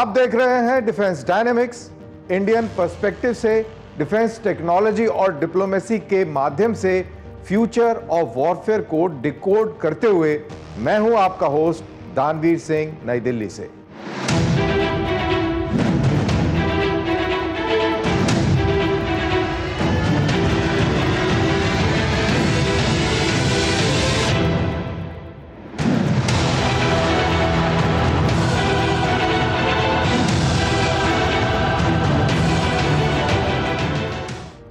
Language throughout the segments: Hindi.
आप देख रहे हैं डिफेंस डायनेमिक्स। इंडियन पर्सपेक्टिव से डिफेंस टेक्नोलॉजी और डिप्लोमेसी के माध्यम से फ्यूचर ऑफ वॉरफेयर को डिकोड करते हुए मैं हूं आपका होस्ट दानवीर सिंह, नई दिल्ली से।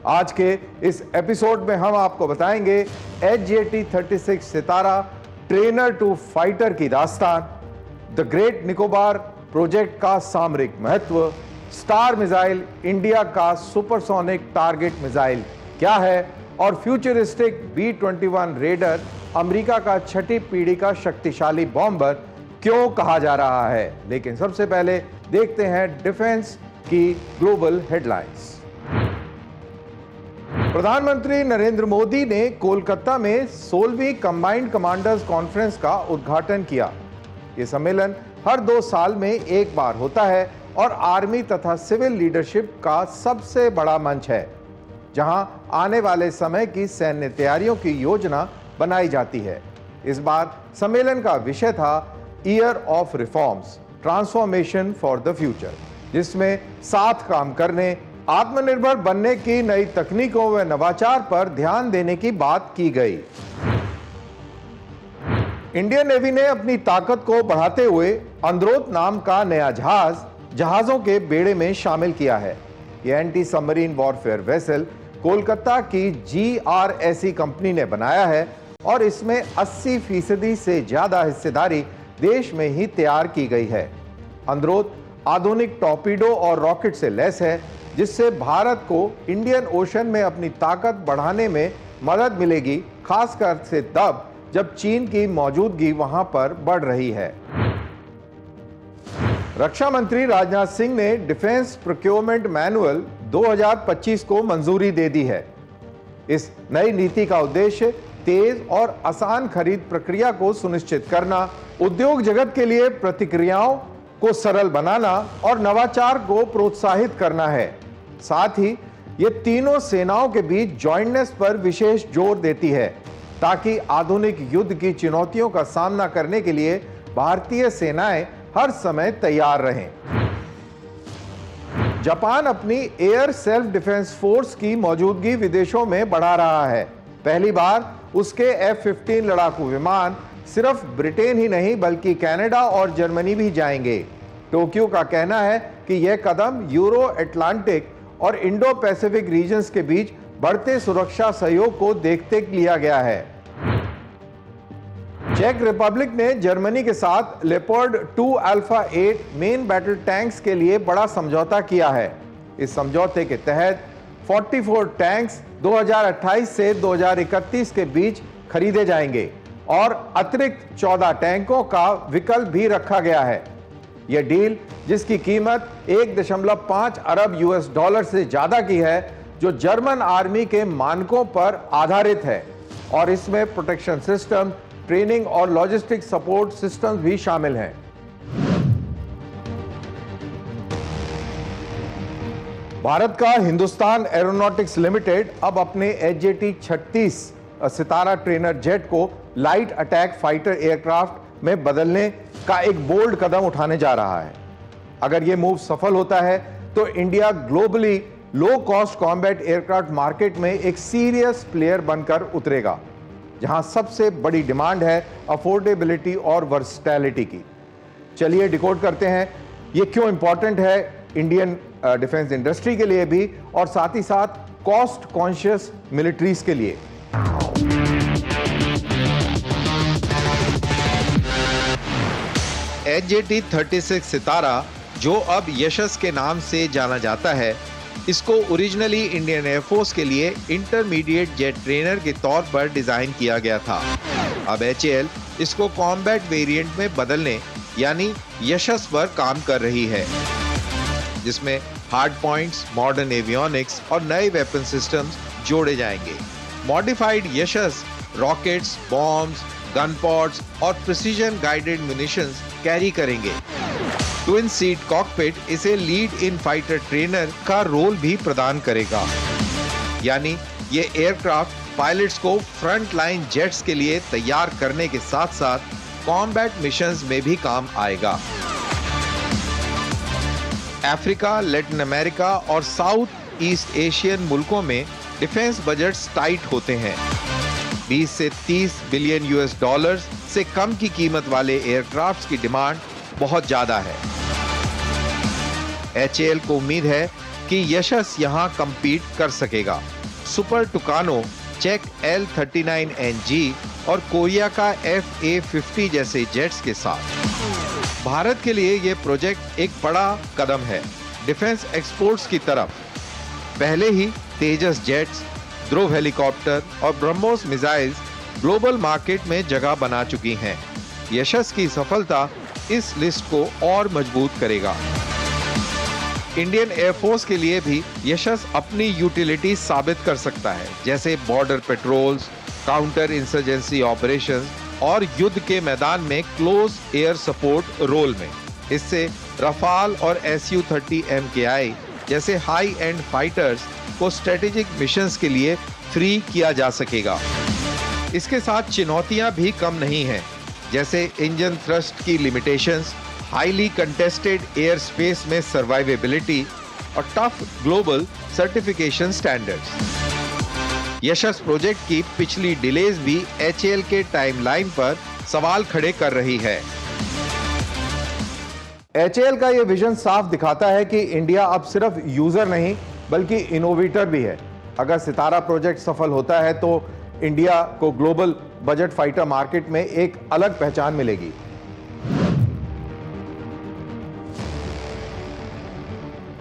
आज के इस एपिसोड में हम आपको बताएंगे HJT-36 Sitara trainer to fighter की दास्तान, द ग्रेट निकोबार प्रोजेक्ट का सामरिक महत्व, स्टार मिसाइल इंडिया का सुपरसोनिक टारगेट मिसाइल क्या है और फ्यूचरिस्टिक B-21 रेडर अमेरिका का छठी पीढ़ी का शक्तिशाली बॉम्बर क्यों कहा जा रहा है। लेकिन सबसे पहले देखते हैं डिफेंस की ग्लोबल हेडलाइंस। प्रधानमंत्री नरेंद्र मोदी ने कोलकाता में 16वीं कंबाइंड कमांडर्स कॉन्फ्रेंस का उद्घाटन किया। यह सम्मेलन हर 2 साल में एक बार होता है और आर्मी तथा सिविल लीडरशिप का सबसे बड़ा मंच है, जहां आने वाले समय की सैन्य तैयारियों की योजना बनाई जाती है। इस बार सम्मेलन का विषय था year of reforms, transformation for the future, जिसमें साथ काम करने, आत्मनिर्भर बनने की नई तकनीकों व नवाचार पर ध्यान देने की बात की गई। इंडियन नेवी ने अपनी ताकत को बढ़ाते हुए अंद्रोथ नाम का नया जहाजों के बेड़े में शामिल किया है। यह anti submarine warfare vessel Kolkata की GRSE कंपनी ने बनाया है और इसमें 80% से ज्यादा हिस्सेदारी देश में ही तैयार की गई है। अंद्रोथ आधुनिक टॉर्पीडो और रॉकेट से लैस है, जिससे भारत को इंडियन ओशन में अपनी ताकत बढ़ाने में मदद मिलेगी, खासकर से तब जब चीन की मौजूदगी वहां पर बढ़ रही है। रक्षा मंत्री राजनाथ सिंह ने डिफेंस प्रोक्योरमेंट मैनुअल 2025 को मंजूरी दे दी है। इस नई नीति का उद्देश्य तेज और आसान खरीद प्रक्रिया को सुनिश्चित करना, उद्योग जगत के लिए प्रतिक्रियाओं को सरल बनाना और नवाचार को प्रोत्साहित करना है। साथ ही ये तीनों सेनाओं के बीच जॉइंटनेस पर विशेष जोर देती है, ताकि आधुनिक युद्ध की चुनौतियों का सामना करने के लिए भारतीय सेनाएं हर समय तैयार रहें। जापान अपनी एयर सेल्फ डिफेंस फोर्स की मौजूदगी विदेशों में बढ़ा रहा है। पहली बार उसके F-15 लड़ाकू विमान सिर्फ ब्रिटेन ही नहीं बल्कि कनाडा और जर्मनी भी जाएंगे। टोक्यो का कहना है कि यह कदम यूरो अटलांटिक और इंडो पैसिफिक रीजन्स के बीच बढ़ते सुरक्षा सहयोग को देखते लिया गया है। चेक रिपब्लिक ने जर्मनी के साथ leopard 2 alpha 8 main battle tanks के लिए बड़ा समझौता किया है। इस समझौते के तहत 44 टैंक्स 2028 से 2031 के बीच खरीदे जाएंगे और अतिरिक्त 14 टैंकों का विकल्प भी रखा गया है। यह डील, जिसकी कीमत 1.5 अरब $US से ज्यादा की है, जो जर्मन आर्मी के मानकों पर आधारित है और इसमें प्रोटेक्शन सिस्टम, ट्रेनिंग और लॉजिस्टिक सपोर्ट सिस्टम्स भी शामिल हैं। भारत का हिंदुस्तान एरोनॉटिक्स लिमिटेड अब अपने HJT-36 सितारा ट्रेनर जेट को लाइट अटैक फाइटर एयरक्राफ्ट में बदलने का एक बोल्ड कदम उठाने जा रहा है। अगर यह मूव सफल होता है तो India globally low cost combat aircraft market में एक सीरियस प्लेयर बनकर उतरेगा, जहां सबसे बड़ी डिमांड है अफोर्डेबिलिटी और वर्सटैलिटी की। चलिए डिकोड करते हैं ये क्यों इंपॉर्टेंट है इंडियन डिफेंस इंडस्ट्री के लिए भी और साथ ही साथ कॉस्ट कॉन्शियस मिलिट्रीज के लिए। HJT-36 सितारा, जो अब यशस के नाम से जाना जाता है, इसको ओरिजिनली इंडियन एयरफोर्स के लिए इंटरमीडिएट जेट ट्रेनर के तौर पर डिजाइन किया गया था। अब HAL इसको कॉम्बैट वेरिएंट में बदलने यानी यशस पर काम कर रही है, जिसमें हार्ड पॉइंट्स, मॉडर्न एवियोनिक्स और नए वेपन सिस्टम्स जोड़े जाएंगे। मॉडिफाइड यशस रॉकेट्स, बॉम्ब्स, गन पॉड्स और प्रिसीजन गाइडेड म्यूनिशंस कैरी करेंगे। ट्विन सीट कॉकपिट इसे लीड इन फाइटर ट्रेनर का रोल भी प्रदान करेगा, यानी ये एयरक्राफ्ट पायलट्स को फ्रंट लाइन जेट्स के लिए तैयार करने के साथ साथ कॉम्बैट मिशंस में भी काम आएगा। अफ्रीका, लैटिन अमेरिका और साउथ ईस्ट एशियन मुल्कों में डिफेंस बजट्स टाइट होते हैं। 20 से 30 बिलियन यूएस डॉलर्स से कम की कीमत वाले एयरक्राफ्ट्स की डिमांड बहुत ज्यादा है। HAL को उम्मीद है कि यशस यहां कंपीट कर सकेगा सुपर टुकानो, चेक L-39NG और कोरिया का FA-50 जैसे जेट्स के साथ। भारत के लिए यह प्रोजेक्ट एक बड़ा कदम है डिफेंस एक्सपोर्ट्स की तरफ। पहले ही तेजस जेट्स, ध्रुव हेलीकॉप्टर और ब्रह्मोस मिसाइल्स ग्लोबल मार्केट में जगह बना चुकी हैं। यशस की सफलता इस लिस्ट को और मजबूत करेगा। इंडियन एयरफोर्स के लिए भी यशस अपनी यूटिलिटी साबित कर सकता है, जैसे border patrols, counter insurgency operations और युद्ध के मैदान में क्लोज एयर सपोर्ट रोल में। इससे रफाल और Su-30 MKI जैसे हाई एंड फाइटर्स को स्ट्रेटेजिक मिशंस के लिए फ्री किया जा सकेगा। इसके साथ चुनौतियां भी कम नहीं हैं, जैसे इंजन थ्रस्ट की limitations, highly contested air space में सर्वाइवेबिलिटी और टफ ग्लोबल सर्टिफिकेशन स्टैंडर्ड्स। यशस प्रोजेक्ट की पिछली डिलेज भी HAL के टाइमलाइन पर सवाल खड़े कर रही है। HAL का यह विजन साफ दिखाता है कि इंडिया अब सिर्फ यूजर नहीं बल्कि इनोवेटर भी है। अगर सितारा प्रोजेक्ट सफल होता है तो इंडिया को ग्लोबल बजट फाइटर मार्केट में एक अलग पहचान मिलेगी।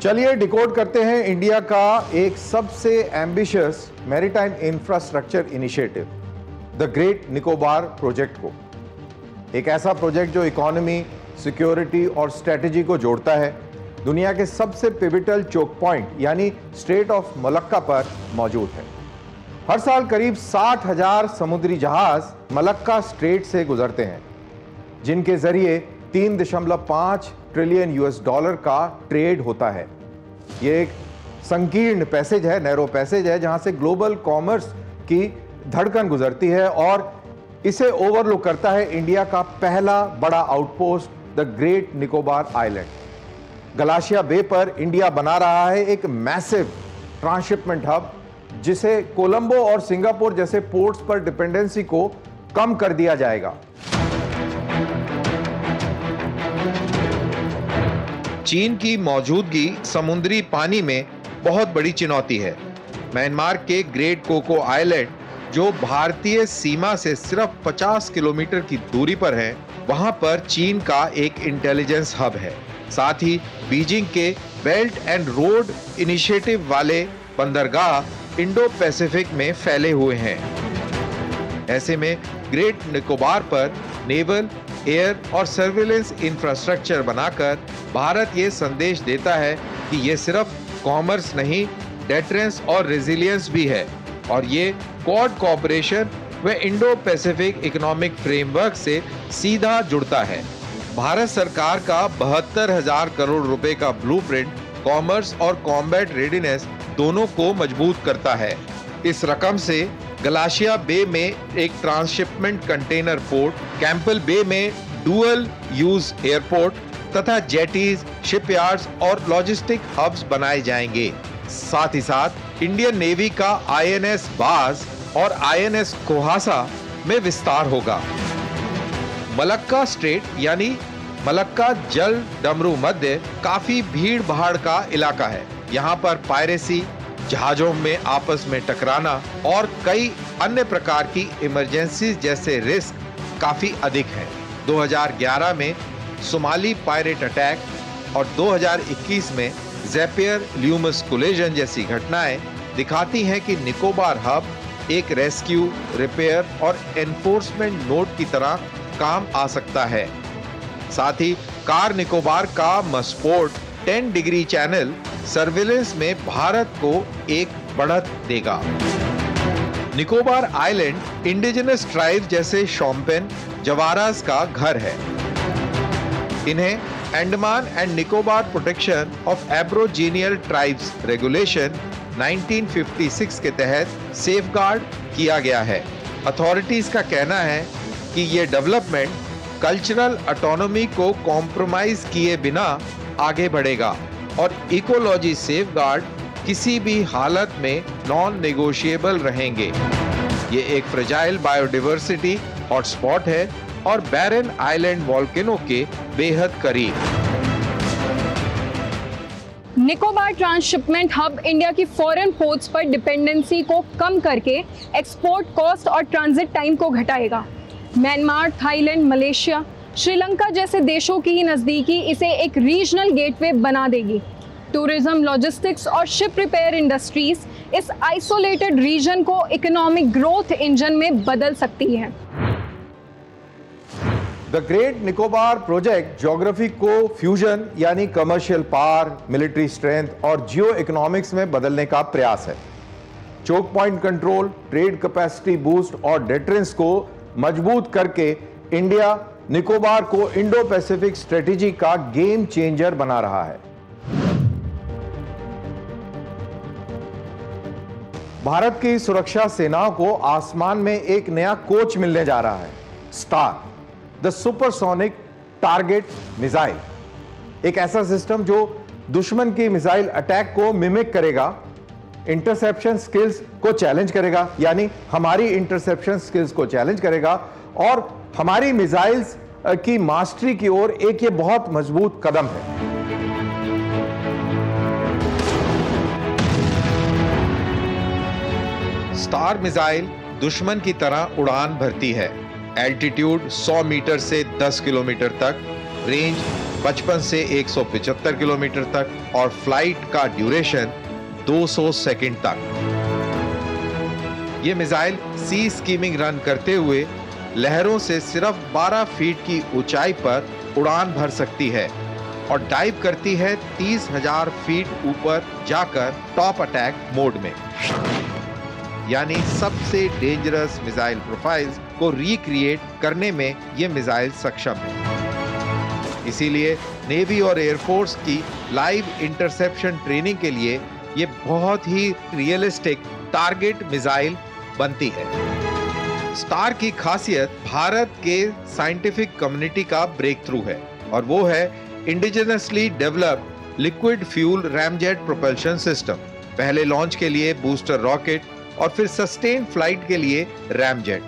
चलिए डिकोड करते हैं इंडिया का एक सबसे ambitious maritime infrastructure initiative, the great Nicobar project को। एक ऐसा प्रोजेक्ट जो इकोनॉमी, सिक्योरिटी और स्ट्रेटेजी को जोड़ता है। दुनिया के सबसे पिविटल चोक पॉइंट यानी स्ट्रेट ऑफ मलक्का पर मौजूद है। हर साल करीब 60,000 समुद्री जहाज मलक्का स्ट्रेट से गुजरते हैं, जिनके जरिए 3.5 ट्रिलियन यूएस डॉलर का ट्रेड होता है। यह एक संकीर्ण पैसेज है, नैरो पैसेज है, जहां से ग्लोबल कॉमर्स की धड़कन गुजरती है और इसे ओवरलुक करता है इंडिया का पहला बड़ा outpost, the great Nicobar island. Galathea bay पर इंडिया बना रहा है एक मैसिव ट्रांसशिपमेंट हब, जिसे कोलंबो और सिंगापुर जैसे पोर्ट्स पर डिपेंडेंसी को कम कर दिया जाएगा। चीन की मौजूदगी समुद्री पानी में बहुत बड़ी चुनौती है। म्यांमार के ग्रेट कोको आइलैंड, जो भारतीय सीमा से सिर्फ 50 किलोमीटर की दूरी पर है, वहां पर चीन का एक इंटेलिजेंस हब है। साथ ही बीजिंग के बेल्ट एंड रोड इनिशिएटिव वाले बंदरगाह इंडो पैसिफिक में फैले हुए हैं। ऐसे में ग्रेट निकोबार पर नेवल, एयर और सर्विलेंस इंफ्रास्ट्रक्चर बनाकर भारत ये संदेश देता है कि ये सिर्फ कॉमर्स नहीं, डेटरेंस और रेजिलियंस भी है, और ये क्वाड कोऑपरेशन व इंडो पैसिफिक इकोनॉमिक फ्रेमवर्क से सीधा जुड़ता है। भारत सरकार का 72,000 करोड़ रुपए का ब्लूप्रिंट कॉमर्स और कॉम्बैट रेडीनेस दोनों को मजबूत करता है। इस रकम से गलाशिया बे में एक ट्रांसशिपमेंट कंटेनर पोर्ट, कैंपल बे में डुअल यूज एयरपोर्ट तथा जेटीज, शिपयार्ड्स और लॉजिस्टिक हब्स बनाए जाएंगे। साथ ही साथ इंडियन नेवी का INS बाज और INS कोहासा में विस्तार होगा। मलक्का स्ट्रेट यानी मलक्का जल डमरू मध्य काफी भीड़ भाड़ का इलाका है। यहाँ पर पायरेसी, जहाजों में आपस में टकराना और कई अन्य प्रकार की इमरजेंसी जैसे रिस्क काफी अधिक हैं। 2011 में सोमाली पायरेट अटैक और 2021 में ज़ैपियर ल्यूमस कोलिजन जैसी घटनाएं दिखाती हैं कि निकोबार हब एक रेस्क्यू, रिपेयर और एनफोर्समेंट नोड की तरह काम आ सकता है। साथ ही कार निकोबार का मस्पोर्ट 10 डिग्री चैनल सर्विलेंस में भारत को एक बढ़त देगा। निकोबार आइलैंड इंडिजिनस ट्राइब जैसे शोम्पेन, जवारास का घर है। इन्हें Andaman and Nicobar protection of aboriginal tribes regulation 1956 के तहत सेफगार्ड किया गया है। अथॉरिटीज का कहना है कि ये डेवलपमेंट कल्चरल ऑटोनॉमी को कॉम्प्रोमाइज किए बिना आगे बढ़ेगा और इकोलॉजी सेफगार्ड किसी भी हालत में नॉन नेगोशिएबल रहेंगे। ये एक फ्रेजाइल बायोडाइवर्सिटी हॉटस्पॉट है और बैरन आइलैंड वॉल्केनो के बेहद करीब। निकोबार ट्रांसशिपमेंट हब इंडिया की फॉरेन पोर्ट्स पर डिपेंडेंसी को कम करके एक्सपोर्ट कॉस्ट और ट्रांजिट टाइम को घटाएगा। म्यांमार, थाईलैंड, मलेशिया, श्रीलंका जैसे देशों की नज़दीकी इसे एक रीजनल गेटवे बना देगी। टूरिज्म, लॉजिस्टिक्स और शिप रिपेयर इंडस्ट्रीज इस आइसोलेटेड रीजन को इकोनॉमिक ग्रोथ इंजन में बदल सकती है। The great Nicobar project geography को फ्यूजन यानी कमर्शियल पावर, मिलिट्री स्ट्रेंथ और जियो इकोनॉमिक्स में बदलने का प्रयास है। Choke point control, trade capacity boost और डेटरेंस को मजबूत करके इंडिया निकोबार को इंडो पैसिफिक स्ट्रेटेजी का गेम चेंजर बना रहा है। भारत की सुरक्षा सेनाओं को आसमान में एक नया कोच मिलने जा रहा है, star, the supersonic target missile. एक ऐसा सिस्टम जो दुश्मन की मिसाइल अटैक को मिमिक करेगा, इंटरसेप्शन स्किल्स को चैलेंज करेगा, यानी हमारी इंटरसेप्शन स्किल्स को चैलेंज करेगा और हमारी मिसाइल्स की मास्टरी की ओर एक ये बहुत मजबूत कदम है। स्टार मिसाइल दुश्मन की तरह उड़ान भरती है। एल्टीट्यूड 100 मीटर से 10 किलोमीटर तक, रेंज 55 से 175 किलोमीटर तक और फ्लाइट का ड्यूरेशन 200 सेकंड तक। यह मिसाइल सी स्कीमिंग रन करते हुए लहरों से सिर्फ 12 फीट की ऊंचाई पर उड़ान भर सकती है और डाइव करती है 30,000 फीट ऊपर जाकर टॉप अटैक मोड में, यानी सबसे डेंजरस मिसाइल प्रोफाइल्स को रिक्रिएट करने में यह मिसाइल सक्षम है। इसीलिए नेवी और एयरफोर्स की लाइव इंटरसेप्शन ट्रेनिंग के लिए यह बहुत ही रियलिस्टिक टारगेट मिसाइल बनती है। स्टार की खासियत भारत के साइंटिफिक कम्युनिटी का ब्रेक थ्रू है और वो है indigenously developed liquid fuel ramjet propulsion system. पहले लॉन्च के लिए बूस्टर रॉकेट और फिर सस्टेन फ्लाइट के लिए रैमजेट।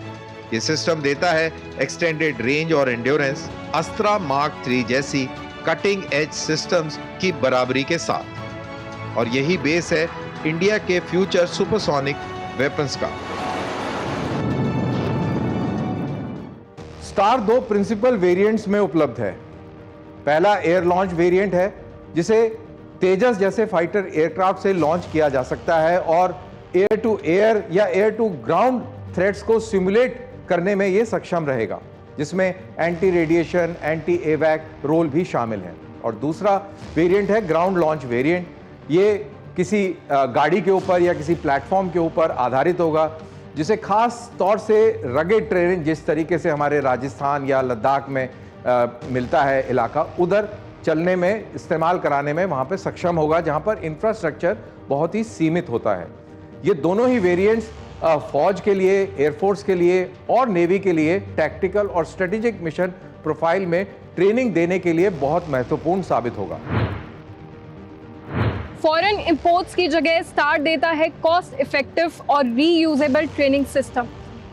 ये सिस्टम देता है एक्सटेंडेड रेंज और एंड्योरेंस अस्त्रा मार्क 3 जैसी कटिंग एज सिस्टम्स की बराबरी के साथ, और यही बेस है इंडिया के फ्यूचर सुपरसोनिक वेपन्स का। स्टार 2 प्रिंसिपल वेरिएंट्स में उपलब्ध है। पहला एयर लॉन्च वेरिएंट है जिसे तेजस जैसे फाइटर एयरक्राफ्ट से लॉन्च किया जा सकता है और एयर टू एयर या एयर टू ग्राउंड थ्रेट्स को सिमुलेट करने में यह सक्षम रहेगा, जिसमें एंटी रेडिएशन, एंटी एवैक रोल भी शामिल है। और दूसरा वेरिएंट है ग्राउंड लॉन्च वेरिएंट। ये किसी गाड़ी के ऊपर या किसी प्लेटफॉर्म के ऊपर आधारित होगा, जिसे खास तौर से रगेड टेरेन जिस तरीके से हमारे राजस्थान या लद्दाख में मिलता है इलाका, उधर चलने में, इस्तेमाल कराने में वहाँ पे सक्षम होगा, जहाँ पर इंफ्रास्ट्रक्चर बहुत ही सीमित होता है। ये दोनों ही वेरिएंट्स फौज के लिए, एयरफोर्स के लिए और नेवी के लिए टैक्टिकल और स्ट्रेटेजिक मिशन प्रोफाइल में ट्रेनिंग देने के लिए बहुत महत्वपूर्ण साबित होगा। फॉरेन इंपोर्ट्स की जगह स्टार देता है कॉस्ट इफेक्टिव और रीयूजेबल ट्रेनिंग सिस्टम।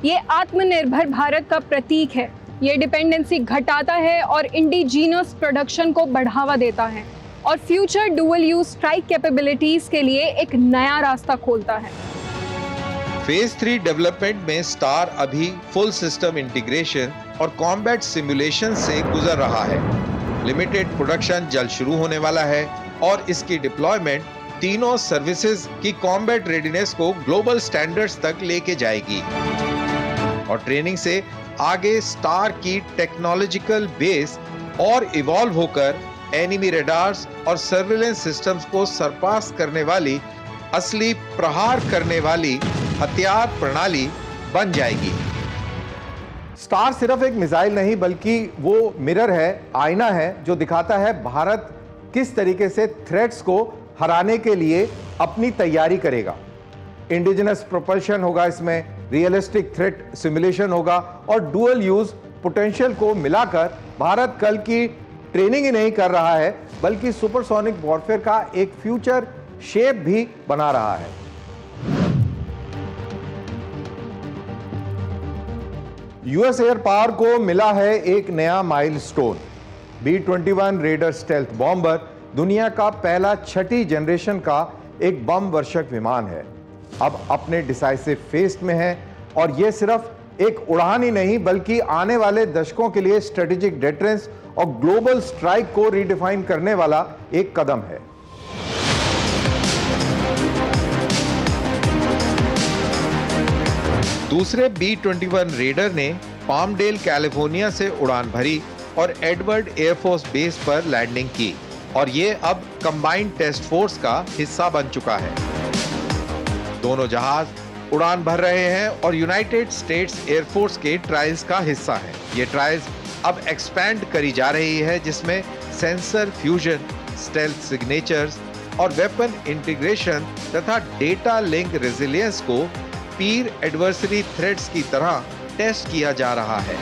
ये आत्मनिर्भर भारत का प्रतीक है। ये डिपेंडेंसी घटाता है और इंडिजिनस प्रोडक्शन को बढ़ावा देता है और future dual use strike capabilities के लिए एक नया रास्ता खोलता है। फेज 3 डेवलपमेंट में स्टार अभी फुल सिस्टम इंटीग्रेशन और कॉम्बैट सिमुलेशन से गुजर रहा है। लिमिटेड प्रोडक्शन जल्द शुरू होने वाला है और इसकी डिप्लॉयमेंट तीनों सर्विसेज की कॉम्बैट रेडीनेस को ग्लोबल स्टैंडर्ड्स तक लेके जाएगी और ट्रेनिंग से आगे स्टार की टेक्नोलॉजिकल बेस और इवॉल्व होकर एनिमी रडार्स और सर्विलेंस सिस्टम्स को सरपास करने वाली, असली प्रहार करने वाली हथियार प्रणाली बन जाएगी। स्टार सिर्फ एक मिसाइल नहीं बल्कि वो मिरर है, आईना है, जो दिखाता है भारत किस तरीके से थ्रेट्स को हराने के लिए अपनी तैयारी करेगा। इंडिजिनस प्रोपल्शन होगा, इसमें रियलिस्टिक थ्रेट सिमुलेशन होगा और डुअल यूज पोटेंशियल को मिलाकर भारत कल की ट्रेनिंग ही नहीं कर रहा है बल्कि सुपरसोनिक वॉरफेयर का एक फ्यूचर शेप भी बना रहा है। यूएस एयर पावर को मिला है एक नया milestone. B-21 raider stealth bomber दुनिया का पहला 6ठी जनरेशन का एक बम वर्षक विमान है। अब अपने डिसाइसिव फेज में है और यह सिर्फ एक उड़ान ही नहीं बल्कि आने वाले दशकों के लिए स्ट्रेटेजिक डिफरेंस और ग्लोबल स्ट्राइक को रीडिफाइन करने वाला एक कदम है। दूसरे B-21 रेडर ने पामडेल कैलिफोर्निया से उड़ान भरी और एडवर्ड एयरफोर्स बेस पर लैंडिंग की और ये अब कंबाइंड टेस्ट फोर्स का हिस्सा बन चुका है। दोनों जहाज उड़ान भर रहे हैं और यूनाइटेड स्टेट्स एयरफोर्स के ट्रायल्स का हिस्सा है। ये ट्रायल्स अब एक्सपैंड करी जा रही है जिसमें सेंसर फ्यूजन, स्टेल्थ सिग्नेचर्स और वेपन इंटीग्रेशन तथा डेटा लिंक रेजिलियंस को पीर एडवर्सरी थ्रेट्स की तरह टेस्ट किया जा रहा है।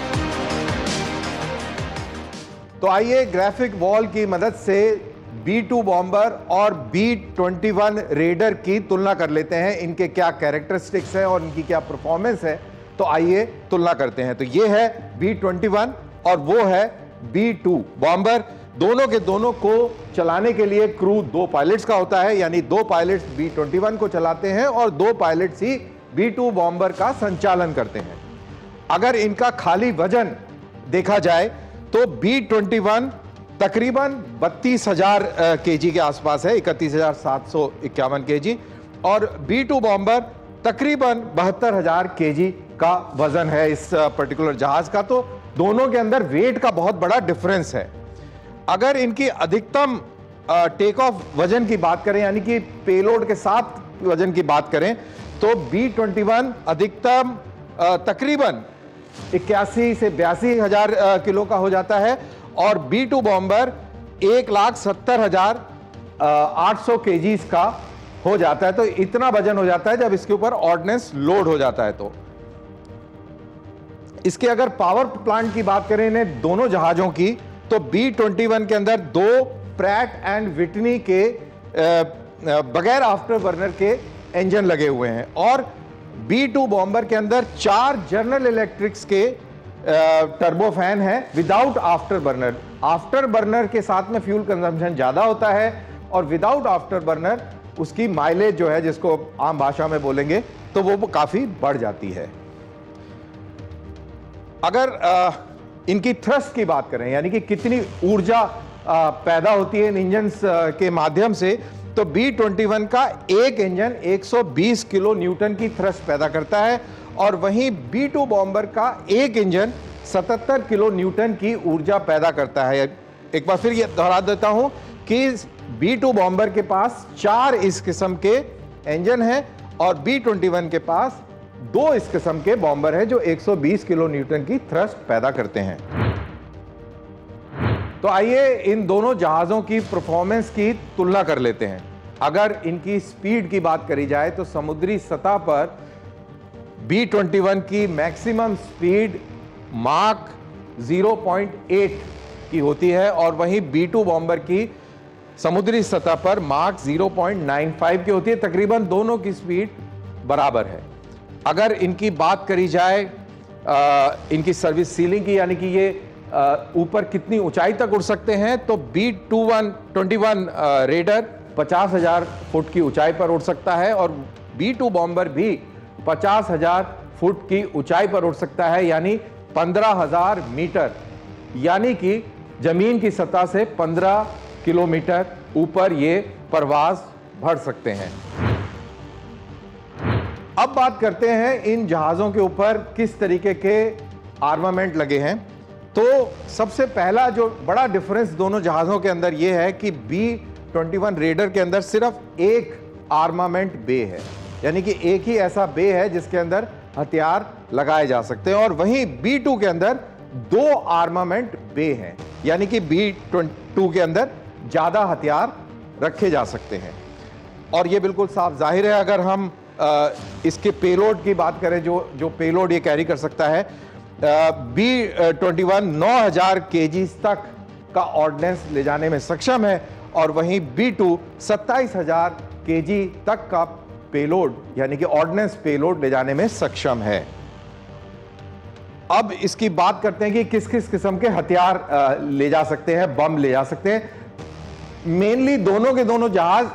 तो आइए ग्राफिक वॉल की मदद से B-2 बॉम्बर और B-21 रेडर की तुलना कर लेते हैं। इनके क्या कैरेक्टरिस्टिक्स हैं और इनकी क्या परफॉर्मेंस है, तो आइए तुलना करते हैं। तो ये है B-21 और वो है B-2 बॉम्बर। दोनों के दोनों को चलाने के लिए क्रू 2 पायलट्स का होता है, यानी 2 पायलट्स B-21 को चलाते हैं और 2 पायलट्स ही B-2 बॉम्बर का संचालन करते हैं। अगर इनका खाली वजन देखा जाए तो B-21 तकरीबन 32,000 केजी के आसपास है, 31,751 केजी, और B-2 बॉम्बर तकरीबन 72,000 केजी का वजन है इस पर्टिकुलर जहाज का। तो दोनों के अंदर वेट का बहुत बड़ा डिफरेंस है। अगर इनकी अधिकतम टेक ऑफ वजन की बात करें, यानी कि पेलोड के साथ वजन की बात करें, तो B-21 अधिकतम तकरीबन 81 से 82,000 किलो का हो जाता है और B-2 बॉम्बर 1,70,800 केजीज का हो जाता है। तो इतना वजन हो जाता है जब इसके ऊपर ऑर्डिनेंस लोड हो जाता है। तो इसके अगर पावर प्लांट की बात करें इन्हें दोनों जहाजों की, तो B-21 के अंदर 2 प्रैट एंड विटनी के बगैर आफ्टर बर्नर के इंजन लगे हुए हैं और B-2 बॉम्बर के अंदर 4 जनरल इलेक्ट्रिक्स के टर्बोफैन है without after burner. After burner के साथ में फ्यूल कंजम्पशन ज्यादा होता है और विदाउट आफ्टर बर्नर उसकी माइलेज जो है, जिसको आम भाषा में बोलेंगे, तो वो काफी बढ़ जाती है। अगर इनकी थ्रस्ट की बात करें, यानी कि कितनी ऊर्जा पैदा होती है इन इंजन्स के माध्यम से, तो B-21 का एक इंजन 120 किलो न्यूटन की थ्रस्ट पैदा करता है और वहीं B-2 बॉम्बर का एक इंजन 77 किलो न्यूटन की ऊर्जा पैदा करता है। एक बार फिर ये दोहरा देता हूं कि B-2 बॉम्बर के पास 4 इस किस्म के इंजन हैं और B-21 के पास 2 इस किस्म के बॉम्बर हैं जो 120 किलो न्यूटन की थ्रस्ट पैदा करते हैं। तो आइए इन दोनों जहाजों की परफॉर्मेंस की तुलना कर लेते हैं। अगर इनकी स्पीड की बात करी जाए तो समुद्री सतह पर B-21 की मैक्सिमम स्पीड माक 0.8 की होती है और वहीं B-2 बॉम्बर की समुद्री सतह पर माक 0.95 की होती है। तकरीबन दोनों की स्पीड बराबर है। अगर इनकी बात करी जाए इनकी सर्विस सीलिंग की, यानी कि ये ऊपर कितनी ऊंचाई तक उड़ सकते हैं, तो B-21 रेडर 50,000 फुट की ऊंचाई पर उड़ सकता है और B-2 बॉम्बर भी 50,000 फुट की ऊंचाई पर उड़ सकता है, यानी 15,000 मीटर, यानी कि जमीन की सतह से 15 किलोमीटर ऊपर ये परवाज भर सकते हैं। अब बात करते हैं इन जहाजों के ऊपर किस तरीके के आर्मामेंट लगे हैं। तो सबसे पहला जो बड़ा डिफरेंस दोनों जहाजों के अंदर यह है कि B-21 रेडर के अंदर सिर्फ एक आर्मामेंट बे है, यानी कि एक ही ऐसा बे है जिसके अंदर हथियार लगाए जा सकते हैं। और वहीं B2 के अंदर 2 आर्मामेंट बे हैं, यानी कि B2 के अंदर ज्यादा हथियार रखे जा सकते हैं। और ये बिल्कुल साफ जाहिर है, अगर हम इसके पेलोड की बात करें, जो पेलोड ये कैरी कर सकता है, B21 9000 kg तक का ऑर्डिनेंस ले जाने में सक्षम है, और वहीं B2 27000 kg तक का पेलोड यानी कि ऑर्डिनेंस पेलोड ले जाने में सक्षम है। अब इसकी बात करते हैं कि किस किस किस्म के हथियार ले जा सकते हैं, बम ले जा सकते हैं। मेनली दोनों के दोनों जहाज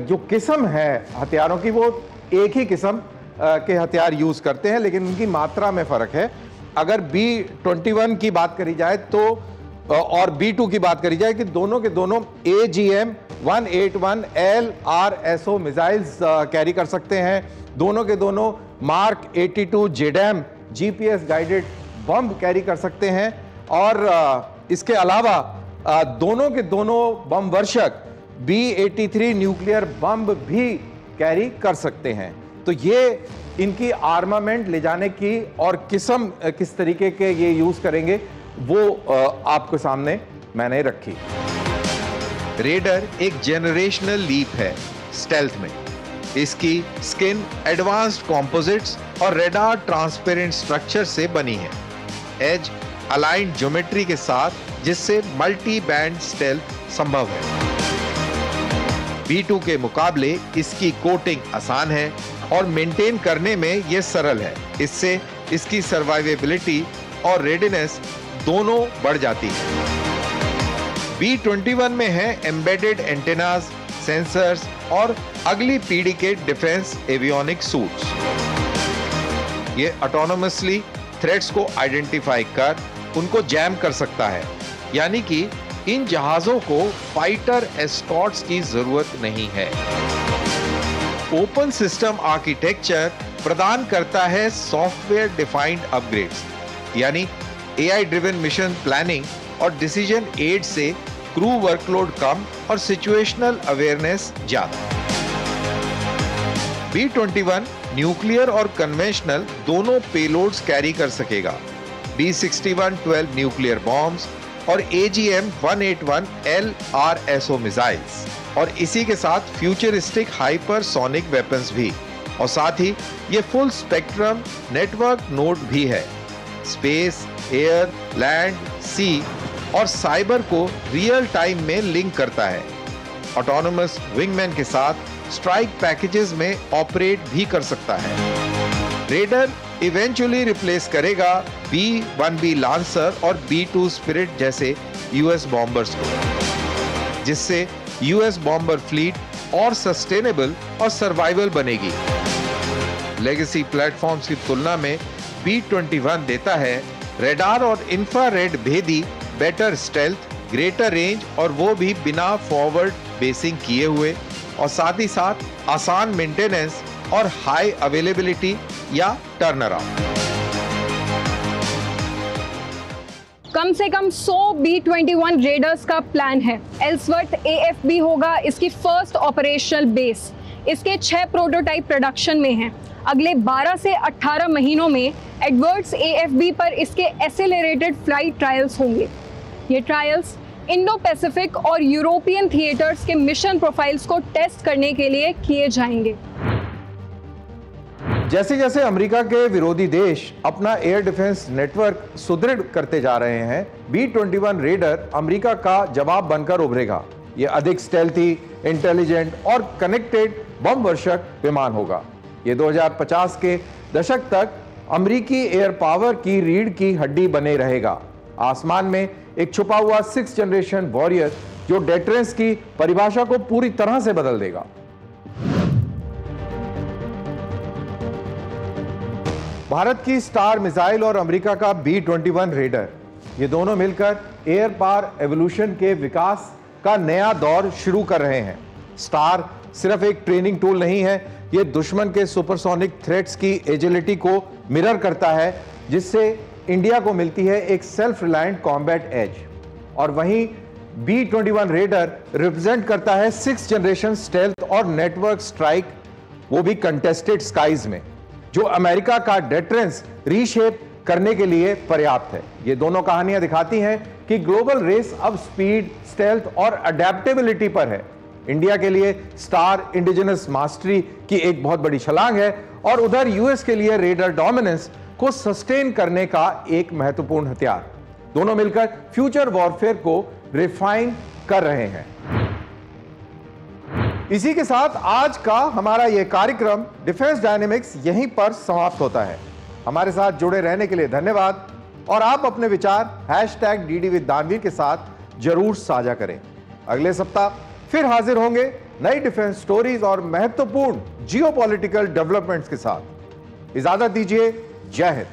जो किस्म है हथियारों की, वो एक ही किस्म के हथियार यूज करते हैं, लेकिन उनकी मात्रा में फर्क है। अगर B21 की बात करी जाए तो और B2 की बात करी जाए कि दोनों के दोनों AGM-181 LRSO मिसाइल्स कैरी कर सकते हैं। दोनों के दोनों mark 82 JDAM GPS guided bomb carry कर सकते हैं, और इसके अलावा दोनों के दोनों बम वर्षक B-83 न्यूक्लियर बम भी कैरी कर सकते हैं। तो ये इनकी आर्मामेंट ले जाने की और किस्म किस तरीके के ये यूज करेंगे वो आपके सामने मैंने रखी। रेडर एक जेनरेशनल लीप है स्टेल्थ में। इसकी स्किन एडवांस्ड कॉम्पोजिट्स और रेडार ट्रांसपेरेंट स्ट्रक्चर से बनी है, एज अलाइंड ज्योमेट्री के साथ, जिससे मल्टी बैंड स्टेल्थ संभव है। B2 के मुकाबले इसकी कोटिंग आसान है और मेंटेन करने में यह सरल है। इससे इसकी सर्वाइवेबिलिटी और रेडीनेस दोनों बढ़ जाती है। B21 में है एम्बेडेड एंटेनाज, सेंसर्स और अगली पीढ़ी के डिफेंस एवियोनिक सूट्स। ये ऑटोनोमसली थ्रेट्स को आइडेंटिफाई कर उनको जैम कर सकता है, यानी कि इन जहाजों को फाइटर एस्कॉर्ट्स की जरूरत नहीं है। ओपन सिस्टम आर्किटेक्चर प्रदान करता है सॉफ्टवेयर डिफाइंड अपग्रेड्स, यानी AI ड्रिवन मिशन प्लानिंग और डिसीजन एड से क्रू वर्कलोड कम और सिचुएशनल अवेयरनेस ज्यादा। B21 न्यूक्लियर और कन्वेंशनल दोनों पेलोड्स कैरी कर सकेगा। B61-12 न्यूक्लियर बॉम्ब्स और AGM-181 LRSO मिसाइल्स, और इसी के साथ फ्यूचरिस्टिक हाइपरसोनिक वेपन्स भी, और साथ ही ये फुल स्पेक्ट्रम नेटवर्क नोड भी है। स्पेस, एयर, लैंड, सी और साइबर को रियल टाइम में लिंक करता है। ऑटोनोमस विंगमैन के साथ स्ट्राइक पैकेजेस में ऑपरेट भी कर सकता है। रेडर इवेंचुअली रिप्लेस करेगा B-1B लांसर और B-2 स्पिरिट जैसे यूएस बॉम्बर्स को, जिससे यूएस बॉम्बर फ्लीट और सस्टेनेबल और सर्वाइवल बनेगी। लेगेसी प्लेटफॉर्म्स की तुलना में B-21 देता है रेडार और इंफ्रारेड भेदी बेटर स्टेल्थ, ग्रेटर रेंज, और वो भी बिना फॉरवर्ड बेसिंग किए हुए, और साथ ही साथ आसान मेंटेनेंस और हाई अवेलेबिलिटी या टर्न अराउंड। कम से कम 100 B-21 रेडर्स का प्लान है। एल्सवर्थ AFB होगा इसकी फर्स्ट ऑपरेशनल बेस। इसके 6 प्रोटोटाइप प्रोडक्शन में हैं। अगले 12 से 18 महीनों में एडवर्ड्स AFB पर इसके एसेलरेटेड फ्लाइट ट्रायल्स होंगे। ये ट्रायल्स इंडो पैसिफिक और यूरोपियन थिएटर्स के मिशन प्रोफाइल्स को टेस्ट करने के लिए किए जाएंगे। जैसे जैसे अमेरिका के विरोधी देश अपना एयर डिफेंस नेटवर्क सुदृढ़ करते जा रहे हैं, B-21 रेडर अमेरिका का जवाब बनकर उभरेगा। यह अधिक स्टेल्थी, इंटेलिजेंट और कनेक्टेड बम वर्षक विमान होगा। ये 2050 के दशक तक अमेरिकी एयर पावर की रीढ़ की हड्डी बने रहेगा। आसमान में एक छुपा हुआ 6th जनरेशन वॉरियर जो डेटरेंस की परिभाषा को पूरी तरह से बदल देगा। भारत की स्टार मिसाइल और अमेरिका का B-21 रेडर, ये दोनों मिलकर एयर पावर एवोल्यूशन के विकास का नया दौर शुरू कर रहे हैं। स्टार सिर्फ एक ट्रेनिंग टूल नहीं है, ये दुश्मन के सुपरसोनिक थ्रेट्स की एजिलिटी को मिरर करता है, जिससे इंडिया को मिलती है एक सेल्फ रिलायंट कॉम्बैट एज। और वहीं B-21 रेडर रिप्रेजेंट करता है 6th जनरेशन स्टेल्थ और नेटवर्क स्ट्राइक, वो भी कंटेस्टेड स्काइज में, जो अमेरिका का डेटरेंस रीशेप करने के लिए पर्याप्त है। ये दोनों कहानियां दिखाती हैं कि ग्लोबल रेस अब स्पीड, स्टेल्थ और अडेप्टेबिलिटी पर है। इंडिया के लिए स्टार इंडिजिनस मास्टरी की एक बहुत बड़ी छलांग है और उधर यूएस के लिए रेडर डोमिनेंस को सस्टेन करने का एक महत्वपूर्ण हथियार। दोनों मिलकर फ्यूचर वॉरफेयर को रिफाइन कर रहे हैं। इसी के साथ आज का हमारा यह कार्यक्रम डिफेंस डायनेमिक्स यहीं पर समाप्त होता है। हमारे साथ जुड़े रहने के लिए धन्यवाद और आप अपने विचार #DD के साथ जरूर साझा करें। अगले सप्ताह फिर हाजिर होंगे नई डिफेंस स्टोरीज और महत्वपूर्ण जियोपॉलिटिकल डेवलपमेंट्स के साथ। इजाजत दीजिए। जय हिंद।